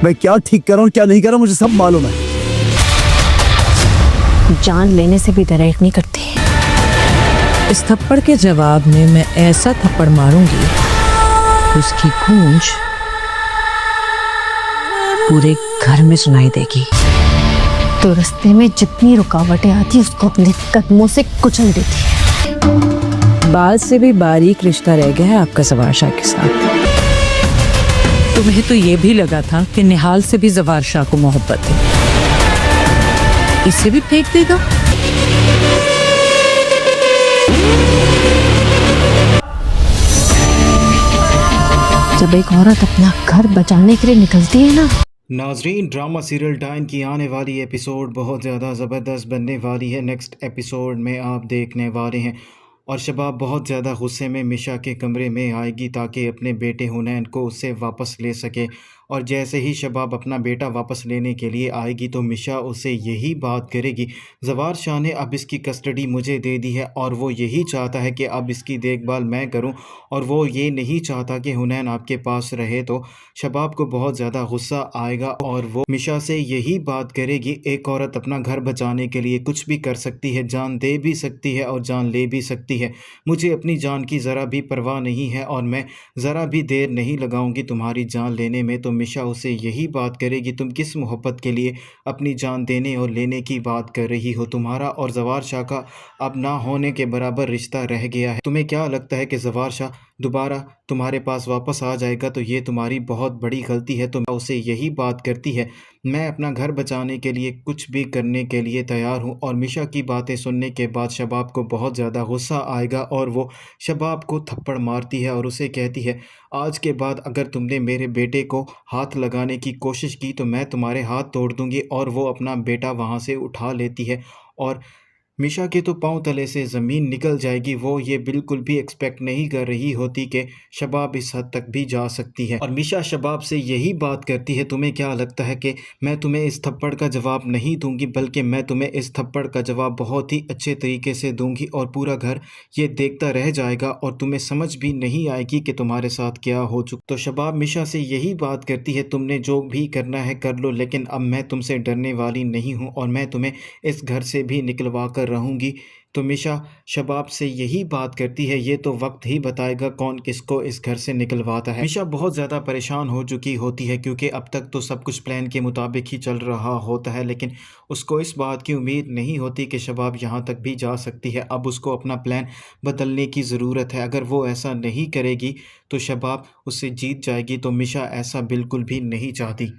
मैं क्या ठीक कर रहा हूँ क्या नहीं कर रहा हूँ मुझे सब मालूम है। जान लेने से भी डायरेक्ट नहीं करते। इस थप्पड़ के जवाब में मैं ऐसा थप्पड़ मारूंगी उसकी गूंज पूरे घर में सुनाई देगी। तो रास्ते में जितनी रुकावटें आती उसको अपने कदमों से कुचल देती है। बाल से भी बारीक रिश्ता रह गया है आपका जवार शाह के साथ। तुम्हें तो ये भी लगा था कि निहाल से भी जवार शाह को मोहब्बत है, इसे भी फेंक देगा। जब एक औरत अपना घर बचाने के लिए निकलती है ना। नाजरीन, ड्रामा सीरियल डाइन की आने वाली एपिसोड बहुत ज़्यादा ज़बरदस्त बनने वाली है। नेक्स्ट एपिसोड में आप देखने वाले हैं और शबाब बहुत ज़्यादा गुस्से में मिशा के कमरे में आएगी ताकि अपने बेटे हुनैन को उससे वापस ले सके। और जैसे ही शबाब अपना बेटा वापस लेने के लिए आएगी तो मिशा उससे यही बात करेगी, जवार शाह ने अब इसकी कस्टडी मुझे दे दी है और वो यही चाहता है कि अब इसकी देखभाल मैं करूं और वो ये नहीं चाहता कि हुनैन आपके पास रहे। तो शबाब को बहुत ज़्यादा गुस्सा आएगा और वो मिशा से यही बात करेगी, एक औरत अपना घर बचाने के लिए कुछ भी कर सकती है, जान दे भी सकती है और जान ले भी सकती है। मुझे अपनी जान की ज़रा भी परवाह नहीं है और मैं ज़रा भी देर नहीं लगाऊंगी तुम्हारी जान लेने में। तो मिशा उसे यही बात करेगी, तुम किस मोहब्बत के लिए अपनी जान देने और लेने की बात कर रही हो? तुम्हारा और जवार शाह का अब ना होने के बराबर रिश्ता रह गया है। तुम्हें क्या लगता है कि जवार शाह दोबारा तुम्हारे पास वापस आ जाएगा? तो ये तुम्हारी बहुत बड़ी गलती है। तो उसे यही बात करती है, मैं अपना घर बचाने के लिए कुछ भी करने के लिए तैयार हूँ। और मिशा की बातें सुनने के बाद शबाब को बहुत ज़्यादा गुस्सा आएगा और वो शबाब को थप्पड़ मारती है और उसे कहती है, आज के बाद अगर तुमने मेरे बेटे को हाथ लगाने की कोशिश की तो मैं तुम्हारे हाथ तोड़ दूंगी। और वो अपना बेटा वहाँ से उठा लेती है और मिशा के तो पांव तले से ज़मीन निकल जाएगी। वो ये बिल्कुल भी एक्सपेक्ट नहीं कर रही होती कि शबाब इस हद तक भी जा सकती है। और मिशा शबाब से यही बात करती है, तुम्हें क्या लगता है कि मैं तुम्हें इस थप्पड़ का जवाब नहीं दूंगी, बल्कि मैं तुम्हें इस थप्पड़ का जवाब बहुत ही अच्छे तरीके से दूंगी और पूरा घर ये देखता रह जाएगा और तुम्हें समझ भी नहीं आएगी कि तुम्हारे साथ क्या हो चुका। तो शबाब मिशा से यही बात करती है, तुमने जो भी करना है कर लो, लेकिन अब मैं तुमसे डरने वाली नहीं हूँ और मैं तुम्हें इस घर से भी निकलवा कर रहूँगी। तो मिशा शबाब से यही बात करती है, ये तो वक्त ही बताएगा कौन किसको इस घर से निकलवाता है। मिशा बहुत ज़्यादा परेशान हो चुकी होती है क्योंकि अब तक तो सब कुछ प्लान के मुताबिक ही चल रहा होता है, लेकिन उसको इस बात की उम्मीद नहीं होती कि शबाब यहाँ तक भी जा सकती है। अब उसको अपना प्लान बदलने की ज़रूरत है। अगर वो ऐसा नहीं करेगी तो शबाब उससे जीत जाएगी। तो मिशा ऐसा बिल्कुल भी नहीं चाहती।